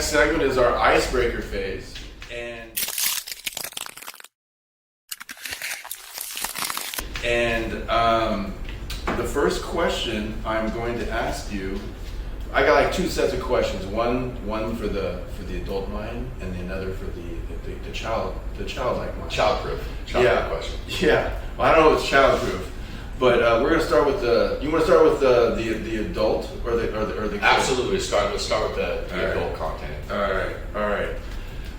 next segment is our icebreaker phase. And the first question I'm going to ask you, I got like two sets of questions. One for the adult mind, and another for the childlike mind. Childproof question. Yeah. Well, I don't know if it's childproof, but we're gonna start with the. You want to start with the adult or the kid? Absolutely. Let's start with the adult content. All right.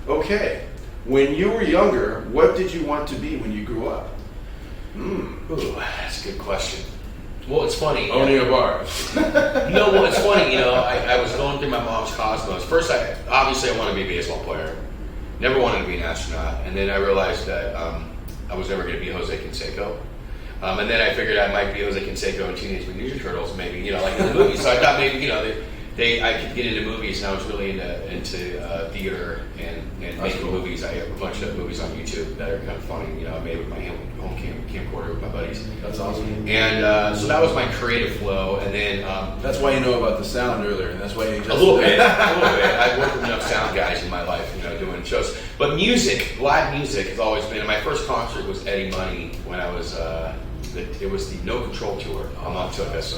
Okay. When you were younger, what did you want to be when you grew up? Ooh, that's a good question. Well, it's funny. Owning a bar. No, well, it's funny. I was going through my mom's cosmos. First, I wanted to be a baseball player. Never wanted to be an astronaut. And then I realized that I was never going to be Jose Canseco. And then I figured I might be Jose Canseco in Teenage Mutant Ninja Turtles, maybe, like in the movies. So I thought maybe, I could get into movies, and I was really into theater and making cool. Movies. I have a bunch of movies on YouTube that are kind of funny. I made with my home camcorder with my buddies. That's awesome. And so that was my creative flow. And then that's why you know about the sound earlier, and that's why you just a little bit. I've worked with enough sound guys in my life, doing shows. But music, live music, has always been. And my first concert was Eddie Money when I was. It was the No Control tour. I'm on took us.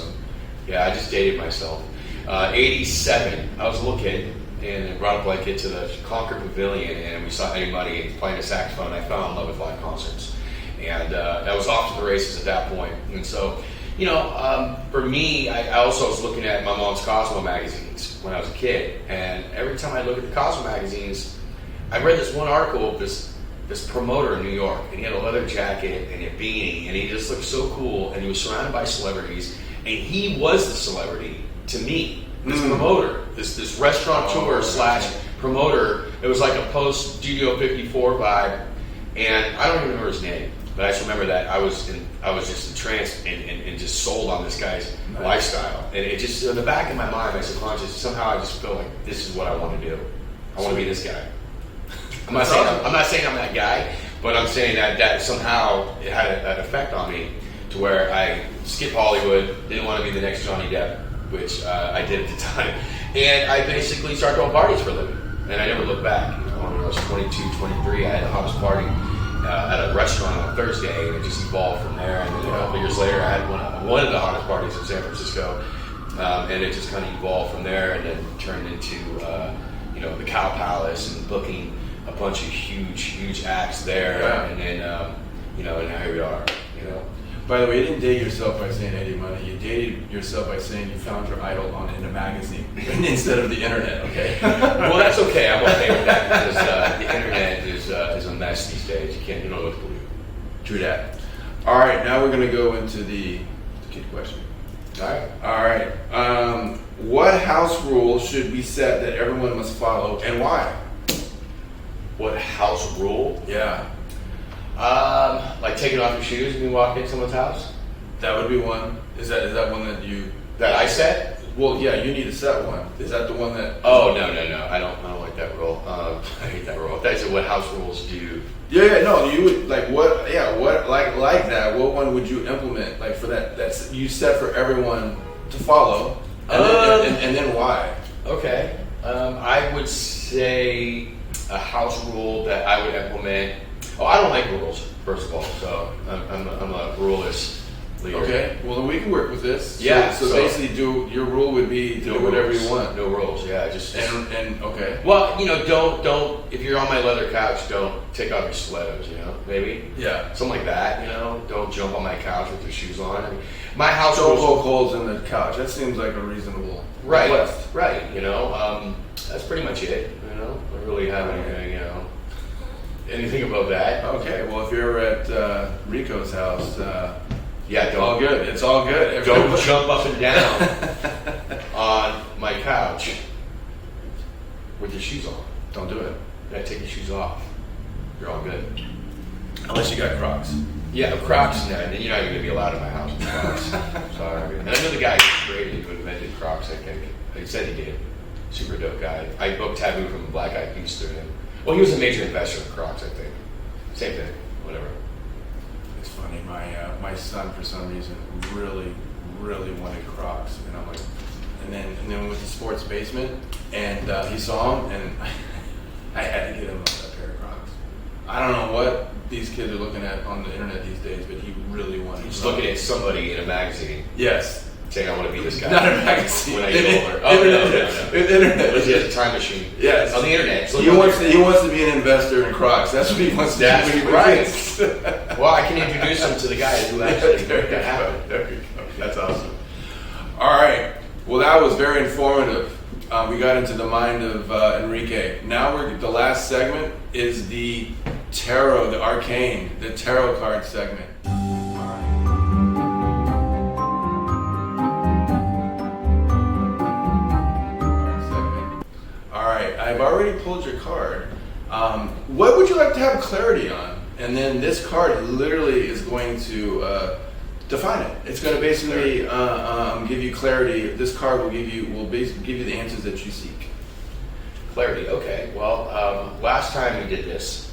Yeah, I just dated myself. 87, I was a little kid, and I brought a blanket to the Concord Pavilion, and we saw Eddie Money playing a saxophone, and I fell in love with live concerts. And I was off to the races at that point. And so, for me, I also was looking at my mom's Cosmo magazines when I was a kid, and every time I look at the Cosmo magazines, I read this one article of this promoter in New York, and he had a leather jacket and a beanie, and he just looked so cool, and he was surrounded by celebrities, and he was the celebrity to me, this promoter, this restaurateur / promoter. It was like a post Studio 54 vibe, and I don't even remember his name, but I just remember that I was just entranced and just sold on this guy's lifestyle, and it just in the back of my mind, my subconscious, somehow I just feel like this is what I want to do. I want to be this guy. I'm not saying I'm that guy, but I'm saying that somehow it had an effect on me to where I skipped Hollywood, didn't want to be the next Johnny Depp, which I did at the time, and I basically started throwing parties for a living, and I never looked back. When I was 22, 23, I had a house party at a restaurant on Thursday, and it just evolved from there. And then a couple years later, I had one of the hottest parties in San Francisco, and it just kind of evolved from there, and then turned into the Cow Palace and booking a bunch of huge acts there, and then and now here we are. By the way, you didn't date yourself by saying Eddie Money. You dated yourself by saying you found your idol in a magazine instead of the internet. Okay. Well, that's okay. I'm okay with that because the internet is a mess these days. You don't know what to believe. True that. All right, now we're going to go into the kid question. All right. What house rule should be set that everyone must follow, and why? What house rule? Yeah. Like taking off your shoes when you walk in someone's house? That would be one. Is that one that I set? Well, yeah, you need to set one. Is that the one that? Oh no! I don't like that rule. I hate that rule. That's what house rules do. Yeah, no. You would like what? Yeah, what like that? What one would you implement like for that? That's you set for everyone to follow, and then why? Okay. I would say a house rule that I would implement. Oh, I don't like rules, first of all, so I'm a ruleless leader. Okay, well then we can work with this. Yeah. So basically, your rule would be to do whatever you want. No rules. Yeah. Just and okay. Well, don't if you're on my leather couch, don't take off your stilettos. Maybe. Yeah. Something like that. Don't jump on my couch with your shoes on. I mean, my house don't rules. poke holes in the couch. That seems like a reasonable request. Right. That's pretty much it. I don't really have anything. Anything above that? Okay, well, if you're at Rico's house, it's all good. It's all good. Don't jump up and down on my couch with your shoes on. Don't do it. You gotta take your shoes off. You're all good. Unless you got Crocs. Yeah, Crocs. No, you're not even gonna be allowed in my house with Crocs. Sorry. And I know the guy who created, who invented Crocs. I think he said he did. Super dope guy. I booked Taboo from Black Eyed Peas through him. Well, he was a major investor in Crocs, I think. Same thing, whatever. It's funny, my son for some reason really wanted Crocs, and I'm like, and then with the sports basement, and he saw him, and I had to get him a pair of Crocs. I don't know what these kids are looking at on the internet these days, but he really wanted. He's looking at somebody in a magazine. Yes. Saying I want to be this guy. Not a magazine. When I get older. Oh, no. Internet. He has a time machine. Yes. On the internet. He wants to be an investor in Crocs. That's what he wants to do. That's right. Well, I can introduce him to the guy who actually made that happen. There you go. That's awesome. All right. Well, that was very informative. We got into the mind of Enrique. Now the last segment is the tarot, the arcane, the tarot card segment. I've already pulled your card. What would you like to have clarity on? And then this card literally is going to define it. It's going to basically give you clarity. This card will give you the answers that you seek. Clarity. Okay. Well, last time we did this,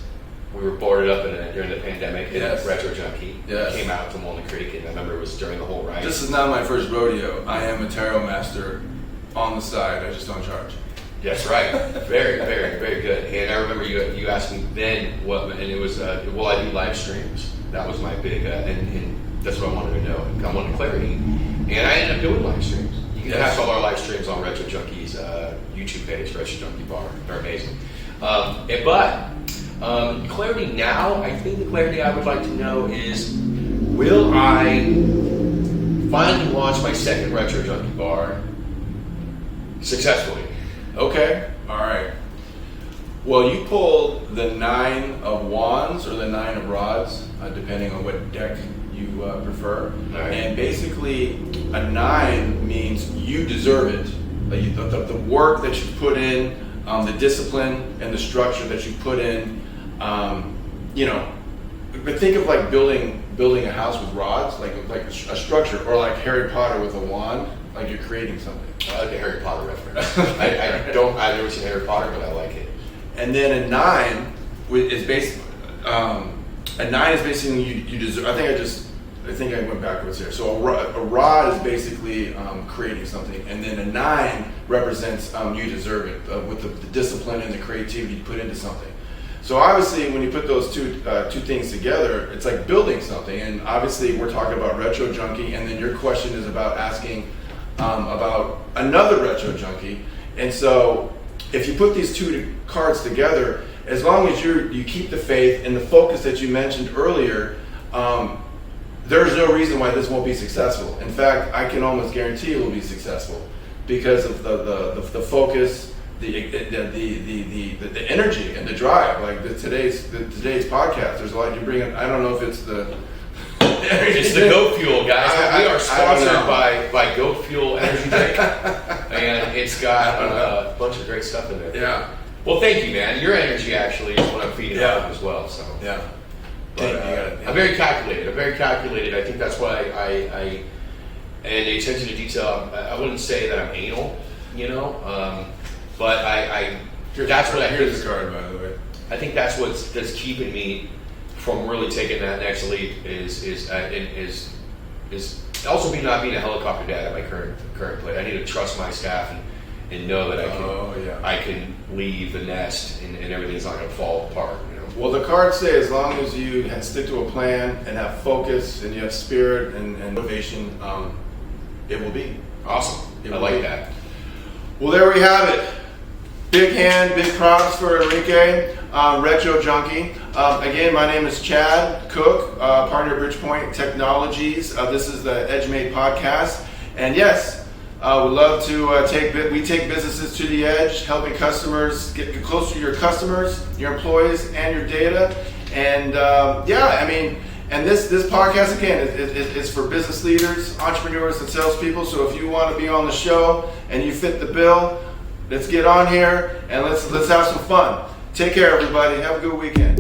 we were boarded up during the pandemic in Yes. Retro Junkie. Yes. We came out to Walnut Creek, and I remember it was during the whole ride. This is not my first rodeo. I am a tarot master on the side. I just don't charge. That's right. Very, very, very good. And I remember you asked me then and it was, will I do live streams? That was my big, and that's what I wanted to know. I wanted clarity. And I ended up doing live streams. You can catch all our live streams on Retro Junkie's YouTube page, Retro Junkie Bar. They're amazing. But clarity now, I think the clarity I would like to know is, will I finally launch my second Retro Junkie Bar successfully? Okay, all right. Well, you pulled the 9 of Wands or the 9 of Rods, depending on what deck you prefer. Right. And basically, a 9 means you deserve it. Like the work that you put in, the discipline and the structure that you put in. But think of like building a house with rods, like a structure, or like Harry Potter with a wand. Like you're creating something. I like a Harry Potter reference. I've never seen Harry Potter, but I like it. And then a 9 is basically, you deserve. I think I went backwards here. So a rod is basically creating something, and then a 9 represents you deserve it with the discipline and the creativity you put into something. So obviously, when you put those two things together, it's like building something. And obviously, we're talking about Retro Junkie, and then your question is about asking about another Retro Junkie. And so, if you put these two cards together, as long as you keep the faith and the focus that you mentioned earlier, there's no reason why this won't be successful. In fact, I can almost guarantee it will be successful because of the focus, the energy and the drive. Like today's podcast, there's a lot you bring in. I don't know if it's the it's the Go Fuel, guys. We are sponsored by Go Fuel Energy Drink, and it's got a bunch of great stuff in there. Yeah. Well, thank you, man. Your energy actually is what I'm feeding off as well. So yeah. But, I'm very calculated. I think that's why I and the attention to detail. I wouldn't say that I'm anal, but that's what I hear. Here's the card, by the way. I think that's that's keeping me from really taking that next leap is also not being a helicopter dad at my current play. I need to trust my staff and know that I can leave the nest and everything's not going to fall apart. Well, the cards say as long as you stick to a plan and have focus and you have spirit and motivation, it will be. Awesome. I like that. Well, there we have it. Big hand, big props for Enrique, Retro Junkie. Again, my name is Chad Cook, partner of Bridgepoint Technologies. This is the EdgeMate podcast. And yes, we'd love to take businesses to the edge, helping customers get closer to your customers, your employees, and your data. And and this podcast again is for business leaders, entrepreneurs, and salespeople. So if you want to be on the show and you fit the bill, let's get on here and let's have some fun. Take care, everybody. Have a good weekend.